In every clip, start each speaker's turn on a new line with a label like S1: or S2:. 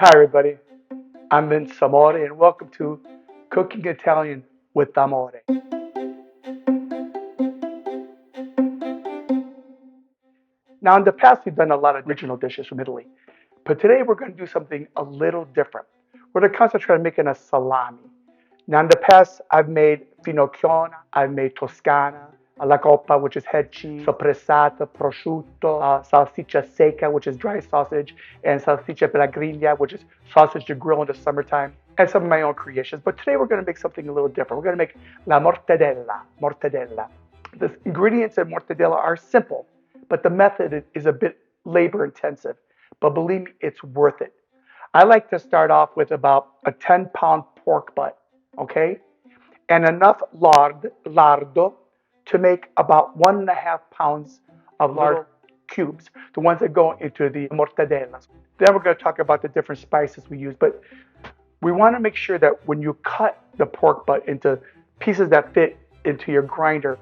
S1: Hi, everybody. I'm Vince Amore, and welcome to Cooking Italian with Amore. Now, in the past, we've done a lot of original dishes from Italy, but today we're going to do something a little different. We're going to concentrate on making a salami. Now, in the past, I've made finocchiona, I've made toscana, alla coppa, which is head cheese, soppressata, prosciutto, salsiccia secca, which is dry sausage, and salsiccia per la griglia, which is sausage to grill in the summertime, and some of my own creations. But today we're going to make something a little different. We're going to make la mortadella. The ingredients in mortadella are simple, but the method is a bit labor intensive. But believe me, it's worth it. I like to start off with about a 10-pound pork butt, okay? And enough lardo to make about 1.5 pounds of lard cubes, the ones that go into the mortadellas. Then we're going to talk about the different spices we use, but we want to make sure that when you cut the pork butt into pieces that fit into your grinder,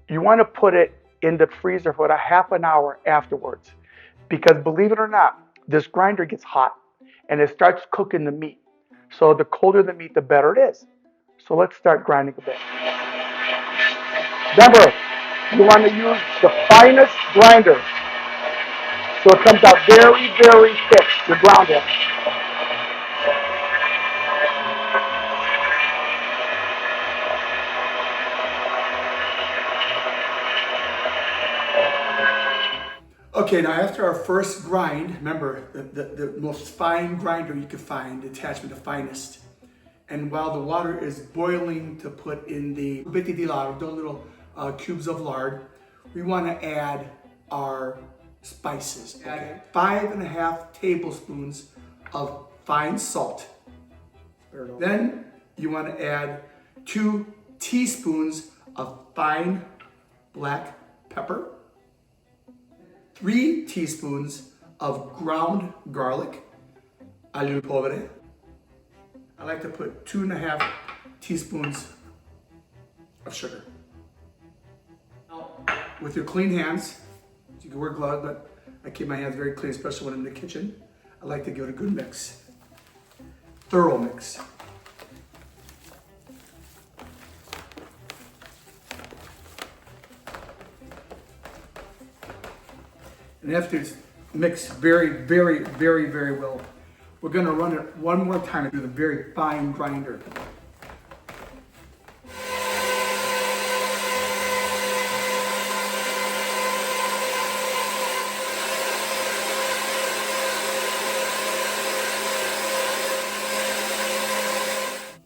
S1: you want to put it in the freezer for a half an hour afterwards. Because believe it or not, this grinder gets hot and it starts cooking the meat. So the colder the meat, the better it is. So let's start grinding a bit. Remember, you want to use the finest grinder so it comes out very, very thick, your ground it. Okay, now after our first grind, remember the most fine grinder you could find, attachment the finest. And while the water is boiling to put in the cubetti di lardo, little cubes of lard, we want to add our spices. Add 5.5 tablespoons of fine salt. Then you want to add 2 teaspoons of fine black pepper, 3 teaspoons of ground garlic, aglio povere. I like to put 2.5 teaspoons of sugar. Now, with your clean hands, you can wear gloves, but I keep my hands very clean, especially when I'm in the kitchen. I like to give it a good mix, thorough mix. And after it's mixed very, very, very, very well, we're going to run it one more time through the very fine grinder.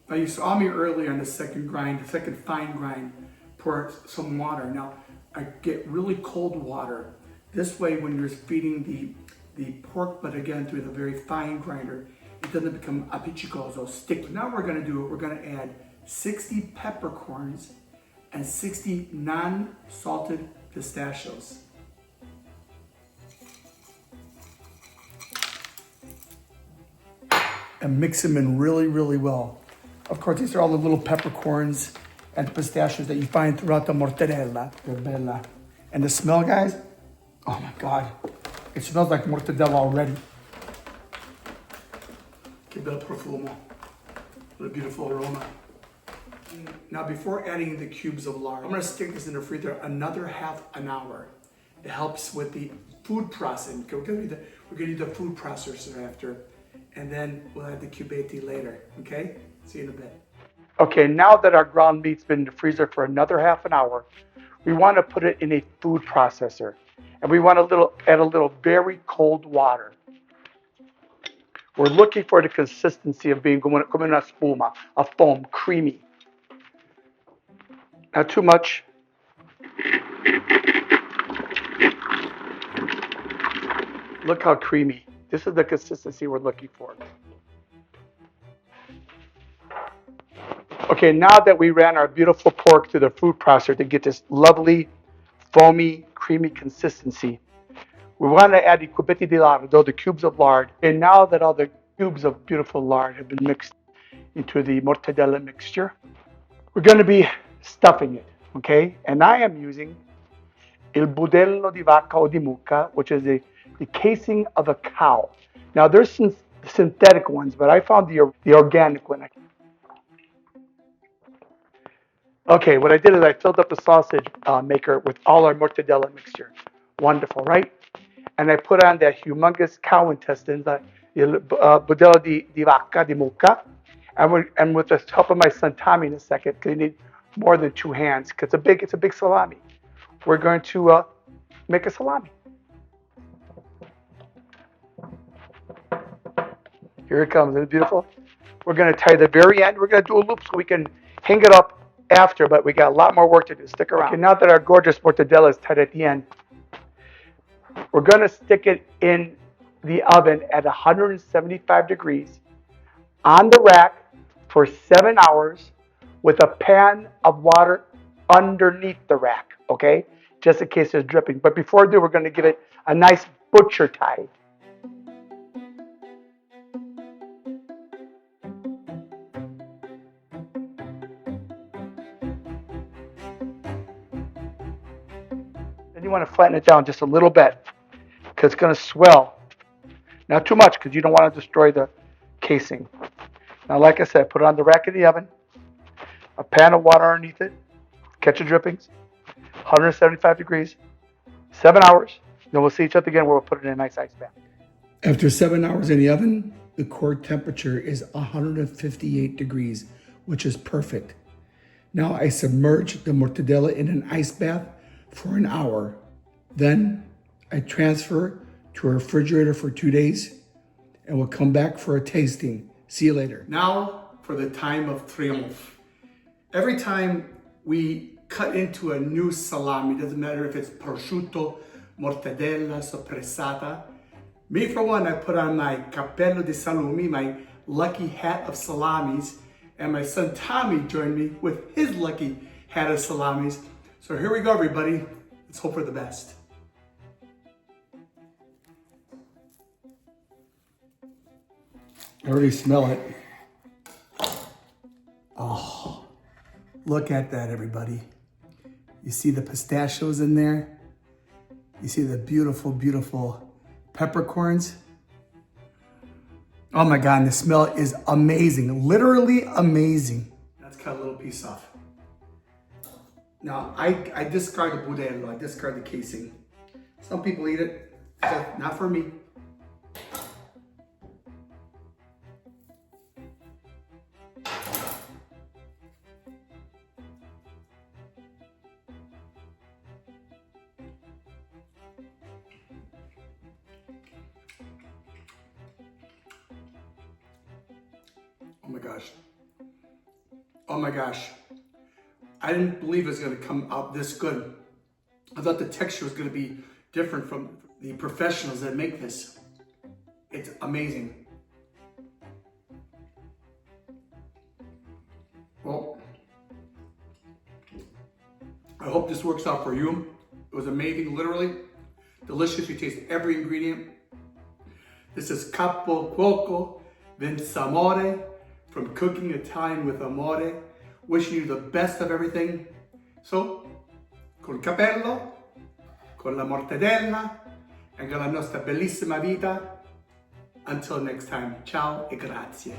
S1: Now you saw me earlier on the second grind, the second fine grind, pour some water. Now I get really cold water. This way when you're feeding the pork butt again through the very fine grinder, it doesn't become appiccicoso, sticky. Now we're gonna do it, we're gonna add 60 peppercorns and 60 non-salted pistachios. And mix them in really, really well. Of course, these are all the little peppercorns and pistachios that you find throughout the mortadella. They're bella. And the smell, guys, oh my God. It smells like mortadella already. Che bel profumo. What a beautiful aroma. Now before adding the cubes of lard, I'm gonna stick this in the freezer another half an hour. It helps with the food processing. We're gonna need the food processor after, and then we'll add the cubetti later, okay? See you in a bit. Okay, now that our ground meat's been in the freezer for another half an hour, we wanna put it in a food processor. And we want add a little very cold water. We're looking for the consistency of being come una spuma, a foam, creamy. Not too much. Look how creamy. This is the consistency we're looking for. Okay, now that we ran our beautiful pork through the food processor to get this lovely, foamy, creamy consistency, we want to add the cubetti di lardo, the cubes of lard. And now that all the cubes of beautiful lard have been mixed into the mortadella mixture, we're going to be stuffing it, okay? And I am using il budello di vacca o di mucca, which is the casing of a cow. Now, there's some synthetic ones, but I found the organic one. Okay, what I did is I filled up the sausage maker with all our mortadella mixture. Wonderful, right? And I put on that humongous cow intestines, budella di vacca, di mucca, and with the help of my son Tommy in a second, because you need more than two hands, because it's a big salami. We're going to make a salami. Here it comes. Isn't it beautiful? We're going to tie the very end. We're going to do a loop so we can hang it up after, but we got a lot more work to do. Stick around. Okay, now that our gorgeous mortadella is tied at the end, we're going to stick it in the oven at 175 degrees on the rack for 7 hours with a pan of water underneath the rack, okay? Just in case there's dripping. But before I do, we're going to give it a nice butcher tie. Then you want to flatten it down just a little bit because it's going to swell. Not too much because you don't want to destroy the casing. Now, like I said, put it on the rack in the oven, a pan of water underneath it, catch the drippings, 175 degrees, 7 hours. Then we'll see each other again where we'll put it in a nice ice bath. After 7 hours in the oven, the core temperature is 158 degrees, which is perfect. Now I submerge the mortadella in an ice bath for an hour. Then I transfer to a refrigerator for 2 days and we'll come back for a tasting. See you later. Now for the time of triumph. Every time we cut into a new salami, doesn't matter if it's prosciutto, mortadella, soppressata. Me for one, I put on my cappello di salumi, my lucky hat of salamis, and my son Tommy joined me with his lucky hat of salamis. So here we go, everybody. Let's hope for the best. I already smell it. Oh, look at that, everybody. You see the pistachios in there? You see the beautiful, beautiful peppercorns? Oh my God, and the smell is amazing, literally amazing. Let's cut a little piece off. Now, I discard the budella, I discard the casing. Some people eat it, but not for me. Oh my gosh. Oh my gosh. I didn't believe it was going to come out this good. I thought the texture was going to be different from the professionals that make this. It's amazing. Well, I hope this works out for you. It was amazing, literally. Delicious. You taste every ingredient. This is Capo Cuoco Amore from Cooking Italian with Amore. Wishing you the best of everything. So, col capello, con la mortadella, and con la nostra bellissima vita. Until next time, ciao e grazie.